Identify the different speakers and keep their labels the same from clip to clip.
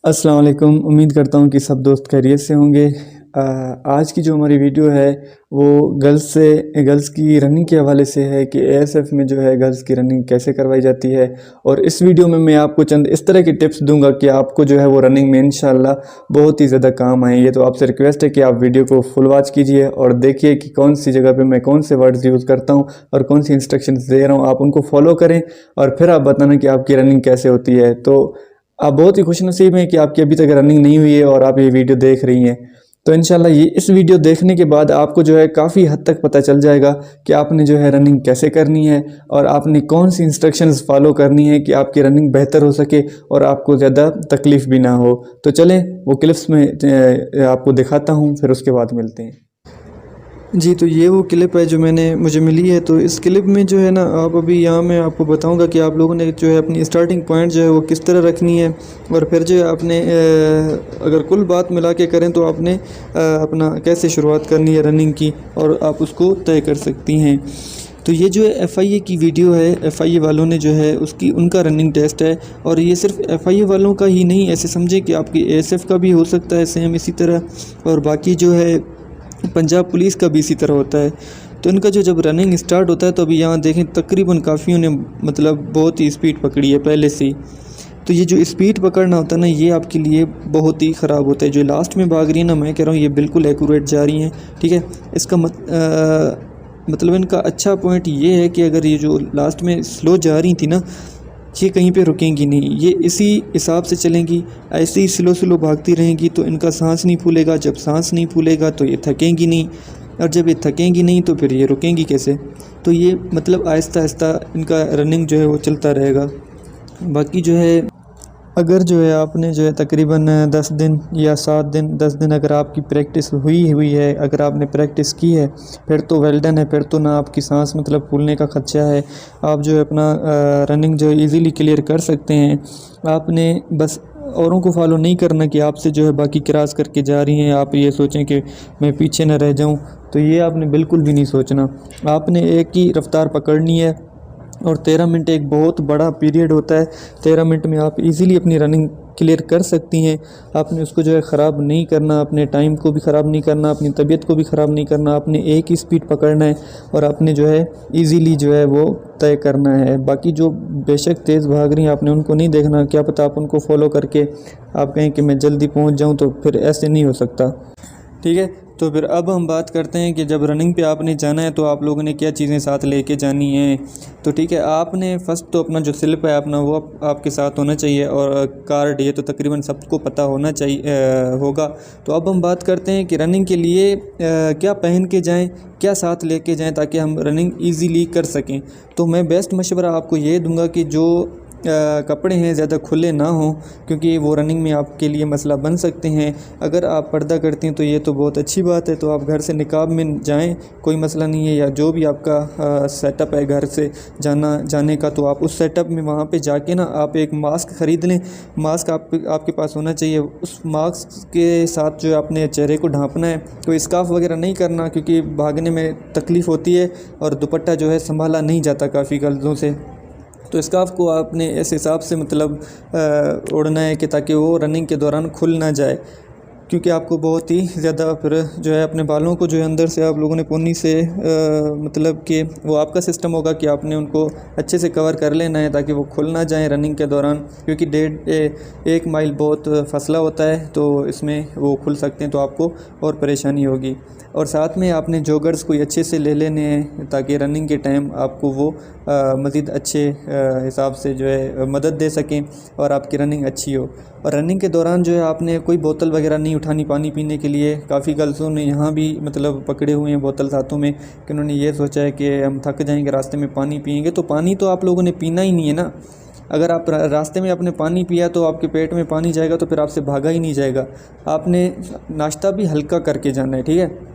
Speaker 1: अस्सलाम वालेकुम। उम्मीद करता हूँ कि सब दोस्त खैरियत से होंगे। आज की जो हमारी वीडियो है वो गर्ल्स की रनिंग के हवाले से है कि एएसएफ में जो है गर्ल्स की रनिंग कैसे करवाई जाती है। और इस वीडियो में मैं आपको चंद इस तरह की टिप्स दूंगा कि आपको जो है वो रनिंग में इंशाल्लाह बहुत ही ज़्यादा काम आएंगे। तो आपसे रिक्वेस्ट है कि आप वीडियो को फुल वॉच कीजिए और देखिए कि कौन सी जगह पर मैं कौन से वर्ड्स यूज़ करता हूँ और कौन सी इंस्ट्रक्शंस दे रहा हूँ। आप उनको फॉलो करें और फिर आप बताना कि आपकी रनिंग कैसे होती है। तो आप बहुत ही खुशनसीब हैं कि आपकी अभी तक रनिंग नहीं हुई है और आप ये वीडियो देख रही हैं। तो इंशाल्लाह ये इस वीडियो देखने के बाद आपको जो है काफ़ी हद तक पता चल जाएगा कि आपने जो है रनिंग कैसे करनी है और आपने कौन सी इंस्ट्रक्शंस फॉलो करनी है कि आपकी रनिंग बेहतर हो सके और आपको ज़्यादा तकलीफ़ भी ना हो। तो चलें वो क्लिप्स में आपको दिखाता हूँ, फिर उसके बाद मिलते हैं। जी, तो ये वो क्लिप है जो मुझे मिली है। तो इस क्लिप में जो है ना, आप अभी यहाँ मैं आपको बताऊंगा कि आप लोगों ने जो है अपनी स्टार्टिंग पॉइंट जो है वो किस तरह रखनी है और फिर जो है आपने अगर कुल बात मिला के करें तो आपने अपना कैसे शुरुआत करनी है रनिंग की और आप उसको तय कर सकती हैं। तो ये जो है FIA की वीडियो है, FIA वालों ने जो है उनका रनिंग टेस्ट है। और ये सिर्फ FIA वालों का ही नहीं, ऐसे समझे कि आपकी ASF का भी हो सकता है सेम इसी तरह, और बाकी जो है पंजाब पुलिस का भी इसी तरह होता है। तो इनका जो जब रनिंग स्टार्ट होता है तो अभी यहाँ देखें तकरीबन काफ़ियों ने मतलब बहुत ही स्पीड पकड़ी है पहले से ही। तो ये जो स्पीड पकड़ना होता है ना, ये आपके लिए बहुत ही ख़राब होता है। जो लास्ट में भाग रही है ना, मैं कह रहा हूँ ये बिल्कुल एक्यूरेट जा रही हैं, ठीक है। इसका मतलब इनका अच्छा पॉइंट ये है कि अगर ये जो लास्ट में स्लो जा रही थी ना, ये कहीं पे रुकेंगी नहीं, ये इसी हिसाब से चलेंगी, ऐसे ही स्लो स्लो भागती रहेंगी। तो इनका सांस नहीं फूलेगा, जब सांस नहीं फूलेगा तो ये थकेंगी नहीं, और जब ये थकेंगी नहीं तो फिर ये रुकेंगी कैसे। तो ये मतलब आहिस्ता आहिस्ता इनका रनिंग जो है वो चलता रहेगा। बाकी जो है अगर जो है आपने जो है तकरीबन 10 दिन या 7 दिन 10 दिन अगर आपकी प्रैक्टिस हुई है, अगर आपने प्रैक्टिस की है, फिर तो वेल डन है। फिर तो ना आपकी सांस मतलब फूलने का खदशा है, आप जो है अपना रनिंग जो है ईज़िली क्लियर कर सकते हैं। आपने बस औरों को फॉलो नहीं करना कि आपसे जो है बाकी क्रॉस करके जा रही हैं, आप ये सोचें कि मैं पीछे न रह जाऊं। तो ये आपने बिल्कुल भी नहीं सोचना। आपने एक ही रफ्तार पकड़नी है और 13 मिनट एक बहुत बड़ा पीरियड होता है। 13 मिनट में आप इजीली अपनी रनिंग क्लियर कर सकती हैं। आपने उसको जो है ख़राब नहीं करना, अपने टाइम को भी ख़राब नहीं करना, अपनी तबीयत को भी ख़राब नहीं करना। आपने एक ही स्पीड पकड़ना है और आपने जो है इजीली जो है वो तय करना है। बाकी जो बेशक तेज़ भाग रही हैं, आपने उनको नहीं देखना। क्या पता आप उनको फॉलो करके आप कहें कि मैं जल्दी पहुंच जाऊं, तो फिर ऐसे नहीं हो सकता, ठीक है। तो फिर अब हम बात करते हैं कि जब रनिंग पे आपने जाना है तो आप लोगों ने क्या चीज़ें साथ लेके जानी हैं। तो ठीक है, आपने फ़र्स्ट तो अपना जो स्लिप है अपना वो आपके साथ होना चाहिए, और कार्ड ये तो तकरीबन सबको पता होना चाहिए होगा। तो अब हम बात करते हैं कि रनिंग के लिए क्या पहन के जाएं, क्या साथ लेके जाएं ताकि हम रनिंग ईज़िली कर सकें। तो मैं बेस्ट मशवरा आपको ये दूंगा कि जो कपड़े हैं ज़्यादा खुले ना हों, क्योंकि वो रनिंग में आपके लिए मसला बन सकते हैं। अगर आप पर्दा करती हैं तो ये तो बहुत अच्छी बात है, तो आप घर से निकाब में जाएं, कोई मसला नहीं है। या जो भी आपका सेटअप है घर से जाने का, तो आप उस सेटअप में वहाँ पे जाके ना आप एक मास्क ख़रीद लें। मास्क आपके पास होना चाहिए। उस मास्क के साथ जो आपने चेहरे को ढांपना है, कोई स्कार्फ वगैरह नहीं करना, क्योंकि भागने में तकलीफ़ होती है और दुपट्टा जो है संभाला नहीं जाता काफ़ी गलतों से। तो स्कार्फ को आपने इस हिसाब से मतलब ओढ़ना है कि ताकि वो रनिंग के दौरान खुल ना जाए, क्योंकि आपको बहुत ही ज़्यादा फिर जो है अपने बालों को जो है अंदर से आप लोगों ने पोनी से मतलब कि वो आपका सिस्टम होगा कि आपने उनको अच्छे से कवर कर लेना है ताकि वो खुल ना जाएं रनिंग के दौरान, क्योंकि 1.5 माइल बहुत फासला होता है, तो इसमें वो खुल सकते हैं, तो आपको और परेशानी होगी। और साथ में आपने जॉगर्स कोई अच्छे से ले लेने हैं ताकि रनिंग के टाइम आपको वो मज़ीद अच्छे हिसाब से जो है मदद दे सकें और आपकी रनिंग अच्छी हो। और रनिंग के दौरान जो है आपने कोई बोतल वगैरह नहीं उठानी पानी पीने के लिए। काफ़ी गर्ल्सों ने यहाँ भी मतलब पकड़े हुए हैं बोतल हाथों में कि उन्होंने ये सोचा है कि हम थक जाएंगे रास्ते में पानी पिएंगे। तो पानी तो आप लोगों ने पीना ही नहीं है ना। अगर आप रास्ते में आपने पानी पिया तो आपके पेट में पानी जाएगा, तो फिर आपसे भागा ही नहीं जाएगा। आपने नाश्ता भी हल्का करके जाना है, ठीक है।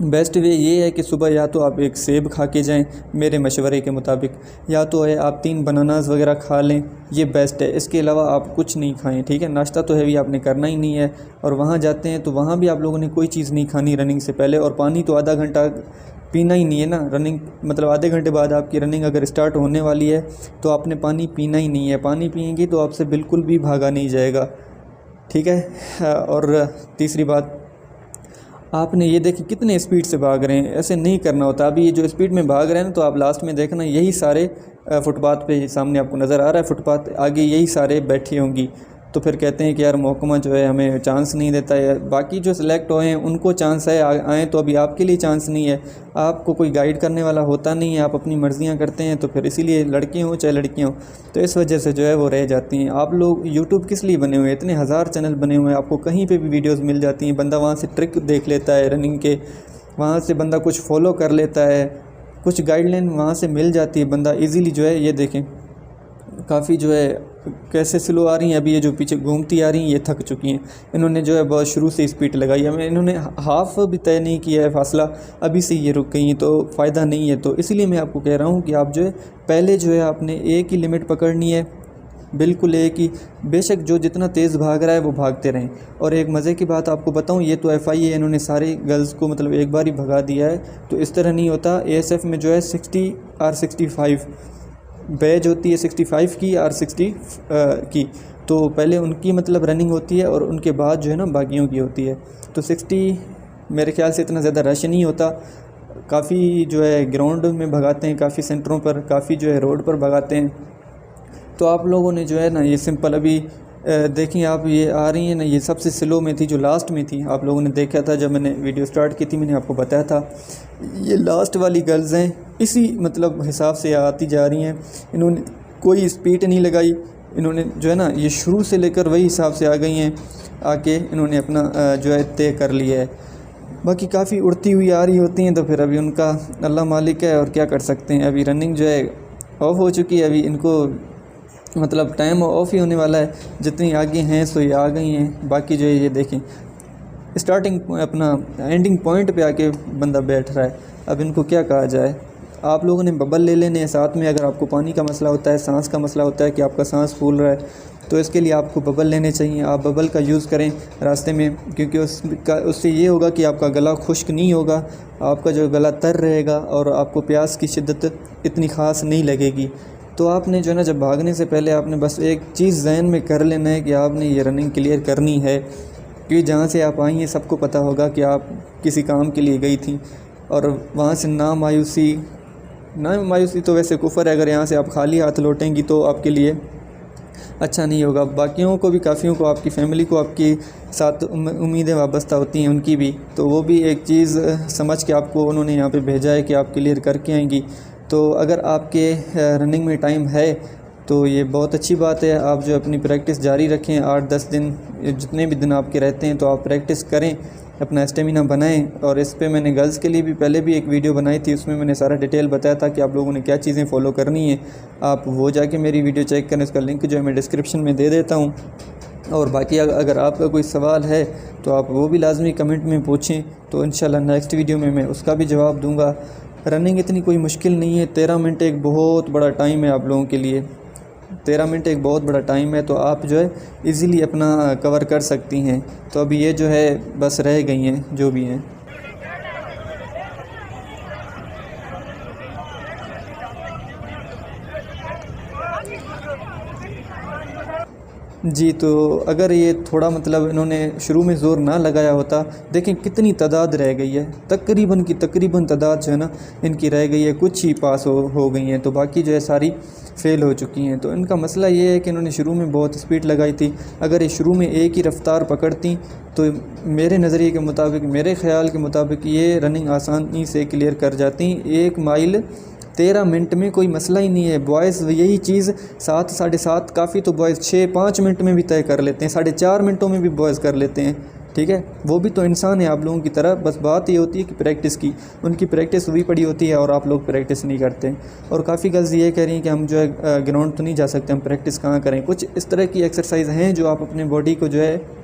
Speaker 1: बेस्ट वे ये है कि सुबह या तो आप एक सेब खा के जाएं मेरे मशवरे के मुताबिक, या तो है आप 3 बनानास वगैरह खा लें, ये बेस्ट है। इसके अलावा आप कुछ नहीं खाएं, ठीक है। नाश्ता तो हैवी आपने करना ही नहीं है। और वहाँ जाते हैं तो वहाँ भी आप लोगों ने कोई चीज़ नहीं खानी रनिंग से पहले। और पानी तो आधा घंटा पीना ही नहीं है ना। रनिंग मतलब आधे घंटे बाद आपकी रनिंग अगर स्टार्ट होने वाली है तो आपने पानी पीना ही नहीं है। पानी पिएंगे तो आपसे बिल्कुल भी भागा नहीं जाएगा। ठीक है। और तीसरी बात, आपने ये देखिए कितने स्पीड से भाग रहे हैं, ऐसे नहीं करना होता। अभी ये जो स्पीड में भाग रहे हैं ना, तो आप लास्ट में देखना यही सारे फुटपाथ पे सामने आपको नज़र आ रहा है, फुटपाथ आगे यही सारे बैठी होंगी। तो फिर कहते हैं कि यार महकमा जो है हमें चांस नहीं देता है, बाकी जो सिलेक्ट हुए हैं उनको चांस है आए, तो अभी आपके लिए चांस नहीं है। आपको कोई गाइड करने वाला होता नहीं है, आप अपनी मर्जियाँ करते हैं, तो फिर इसीलिए लड़के हों चाहे लड़कियाँ हों, तो इस वजह से जो है वो रह जाती हैं। आप लोग यूट्यूब किस लिए बने हुए हैं, इतने हज़ार चैनल बने हुए हैं, आपको कहीं पर भी वीडियोज़ मिल जाती हैं। बंदा वहाँ से ट्रिक देख लेता है रनिंग के, वहाँ से बंदा कुछ फॉलो कर लेता है, कुछ गाइडलाइन वहाँ से मिल जाती है, बंदा इजीली जो है। ये देखें काफ़ी जो है कैसे स्लो आ रही हैं, अभी ये जो पीछे घूमती आ रही हैं ये थक चुकी हैं। इन्होंने जो है बहुत शुरू से स्पीड लगाई है, इन्होंने हाफ भी तय नहीं किया है फासला, अभी से ये रुक गई हैं, तो फ़ायदा नहीं है। तो इसीलिए मैं आपको कह रहा हूँ कि आप जो है पहले जो है आपने एक ही लिमिट पकड़नी है, बिल्कुल एक ही। बेशक जो जितना तेज़ भाग रहा है वो भागते रहें। और एक मज़े की बात आपको बताऊं, ये तो FI है, इन्होंने सारे गर्ल्स को मतलब एक बार ही भगा दिया है, तो इस तरह नहीं होता। ASF में जो है 60 और 65 बैच होती है, 65 की और 60 की, तो पहले उनकी मतलब रनिंग होती है और उनके बाद जो है ना बाकियों की होती है। तो 60 मेरे ख्याल से इतना ज़्यादा रश नहीं होता, काफ़ी जो है ग्राउंड में भगाते हैं, काफ़ी सेंटरों पर, काफ़ी जो है रोड पर भगाते हैं। तो आप लोगों ने जो है ना ये सिंपल अभी देखिए, आप ये आ रही हैं ना, ये सबसे स्लो में थी, जो लास्ट में थी, आप लोगों ने देखा था जब मैंने वीडियो स्टार्ट की थी, मैंने आपको बताया था ये लास्ट वाली गर्ल्स हैं, इसी मतलब हिसाब से आती जा रही हैं। इन्होंने कोई स्पीड नहीं लगाई, इन्होंने जो है ना ये शुरू से लेकर वही हिसाब से आ गई हैं, आके इन्होंने अपना जो है तय कर लिया है। बाकी काफ़ी उड़ती हुई आ रही होती हैं, तो फिर अभी उनका अल्लाह मालिक है और क्या कर सकते हैं। अभी रनिंग जो है ऑफ हो चुकी है, अभी इनको मतलब टाइम ऑफ ही होने वाला है। जितनी आगे हैं सो ये आ गई हैं, बाकी जो है ये देखें स्टार्टिंग अपना एंडिंग पॉइंट पे आके बंदा बैठ रहा है। अब इनको क्या कहा जाए, आप लोगों ने बबल ले लेने हैं साथ में। अगर आपको पानी का मसला होता है, सांस का मसला होता है कि आपका सांस फूल रहा है, तो इसके लिए आपको बबल लेने चाहिए। आप बबल का यूज़ करें रास्ते में, क्योंकि उससे ये होगा कि आपका गला खुश्क नहीं होगा, आपका जो गला तर रहेगा और आपको प्यास की शिद्दत इतनी ख़ास नहीं लगेगी। तो आपने जो है ना जब भागने से पहले आपने बस एक चीज़ ज़हन में कर लेना है कि आपने ये रनिंग क्लियर करनी है, क्योंकि जहाँ से आप आई हैं सबको पता होगा कि आप किसी काम के लिए गई थी, और वहाँ से ना मायूसी तो वैसे कुफर है। अगर यहाँ से आप खाली हाथ लौटेंगी तो आपके लिए अच्छा नहीं होगा। बाकियों को भी, काफ़ियों को, आपकी फ़ैमिली को आपके साथ उम्मीदें वाबस्ता होती हैं उनकी भी, तो वो भी एक चीज़ समझ के आपको उन्होंने यहाँ पे भेजा है कि आप क्लियर करके आएंगी। तो अगर आपके रनिंग में टाइम है तो ये बहुत अच्छी बात है। आप जो अपनी प्रैक्टिस जारी रखें, 8-10 दिन जितने भी दिन आपके रहते हैं तो आप प्रैक्टिस करें, अपना स्टेमिना बनाएं। और इस पे मैंने गर्ल्स के लिए भी पहले भी एक वीडियो बनाई थी, उसमें मैंने सारा डिटेल बताया था कि आप लोगों ने क्या चीज़ें फॉलो करनी है। आप वो जाके मेरी वीडियो चेक करें, उसका लिंक जो है मैं डिस्क्रिप्शन में दे देता हूँ। और बाकी अगर आपका कोई सवाल है तो आप वो भी लाजमी कमेंट में पूछें, तो इंशाल्लाह नेक्स्ट वीडियो में मैं उसका भी जवाब दूँगा। रनिंग इतनी कोई मुश्किल नहीं है, 13 मिनट एक बहुत बड़ा टाइम है आप लोगों के लिए, 13 मिनट एक बहुत बड़ा टाइम है, तो आप जो है इजीली अपना कवर कर सकती हैं। तो अभी ये जो है बस रह गई हैं जो भी हैं। जी, तो अगर ये थोड़ा मतलब इन्होंने शुरू में ज़ोर ना लगाया होता, देखें कितनी तादाद रह गई है, तकरीबन की तकरीबन तादाद जो है ना इनकी रह गई है, कुछ ही पास हो गई हैं, तो बाकी जो है सारी फ़ेल हो चुकी हैं। तो इनका मसला ये है कि इन्होंने शुरू में बहुत स्पीड लगाई थी। अगर ये शुरू में एक ही रफ़्तार पकड़ती तो मेरे नज़रिए के मुताबिक, मेरे ख़्याल के मुताबिक ये रनिंग आसानी से क्लियर कर जाती। 1 माइल 13 मिनट में कोई मसला ही नहीं है। बॉयज़ यही चीज़ 7, 7.5, काफ़ी तो बॉयज़ 6-5 मिनट में भी तय कर लेते हैं, 4.5 मिनटों में भी बॉयज़ कर लेते हैं। ठीक है, वो भी तो इंसान है आप लोगों की तरह, बस बात ये होती है कि प्रैक्टिस की, उनकी प्रैक्टिस हुई पड़ी होती है और आप लोग प्रैक्टिस नहीं करते। और काफ़ी गर्ल्स ये कह रही हैं कि हम जो है ग्राउंड तो नहीं जा सकते, हम प्रैक्टिस कहाँ करें। कुछ इस तरह की एक्सरसाइज हैं जो आप अपने बॉडी को जो है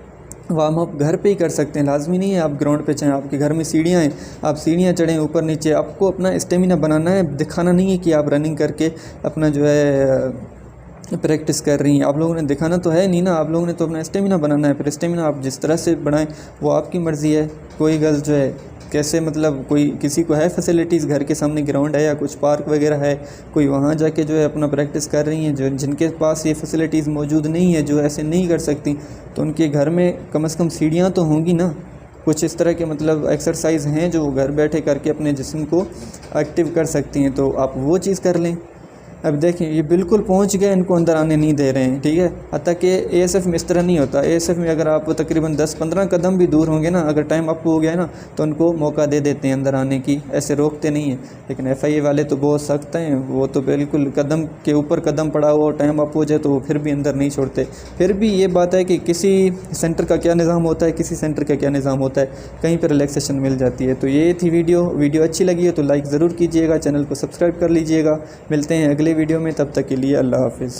Speaker 1: वार्म अप घर पे ही कर सकते हैं, लाजमी नहीं है आप ग्राउंड पे चाहें। आपके घर में सीढ़ियाँ हैं, आप सीढ़ियाँ चढ़ें ऊपर नीचे, आपको अपना स्टेमिना बनाना है, दिखाना नहीं है कि आप रनिंग करके अपना जो है प्रैक्टिस कर रही हैं। आप लोगों ने दिखाना तो है नहीं ना, आप लोगों ने तो अपना स्टेमिना बनाना है। फिर स्टेमिना आप जिस तरह से बनाएं वो आपकी मर्ज़ी है। कोई गर्ल्स जो है कैसे मतलब कोई किसी को है फैसिलिटीज़, घर के सामने ग्राउंड है या कुछ पार्क वगैरह है, कोई वहाँ जाके जो है अपना प्रैक्टिस कर रही हैं। जो जिनके पास ये फैसिलिटीज़ मौजूद नहीं है, जो ऐसे नहीं कर सकती, तो उनके घर में कम से कम सीढ़ियाँ तो होंगी ना। कुछ इस तरह के मतलब एक्सरसाइज हैं जो घर बैठे करके अपने जिस्म को एक्टिव कर सकती हैं, तो आप वो चीज़ कर लें। अब देखें ये बिल्कुल पहुंच गए, इनको अंदर आने नहीं दे रहे हैं, ठीक है। हत्ता कि एएसएफ में इस तरह नहीं होता। एएसएफ में अगर आप तकरीबन 10-15 कदम भी दूर होंगे ना, अगर टाइम अप हो गया है ना, तो उनको मौका दे देते हैं अंदर आने की, ऐसे रोकते नहीं हैं। लेकिन एफआईए वाले तो बहुत सख्त हैं, वो तो बिल्कुल कदम के ऊपर कदम पड़ा हो, टाइम अप हो जाए तो वो फिर भी अंदर नहीं छोड़ते। फिर भी ये बात है कि किसी सेंटर का क्या निज़ाम होता है, किसी सेंटर का क्या निज़ाम होता है, कहीं पर रिलैक्सेशन मिल जाती है। तो ये थी वीडियो अच्छी लगी है तो लाइक ज़रूर कीजिएगा, चैनल को सब्सक्राइब कर लीजिएगा। मिलते हैं अगले वीडियो में, तब तक के लिए अल्लाह हाफिज़।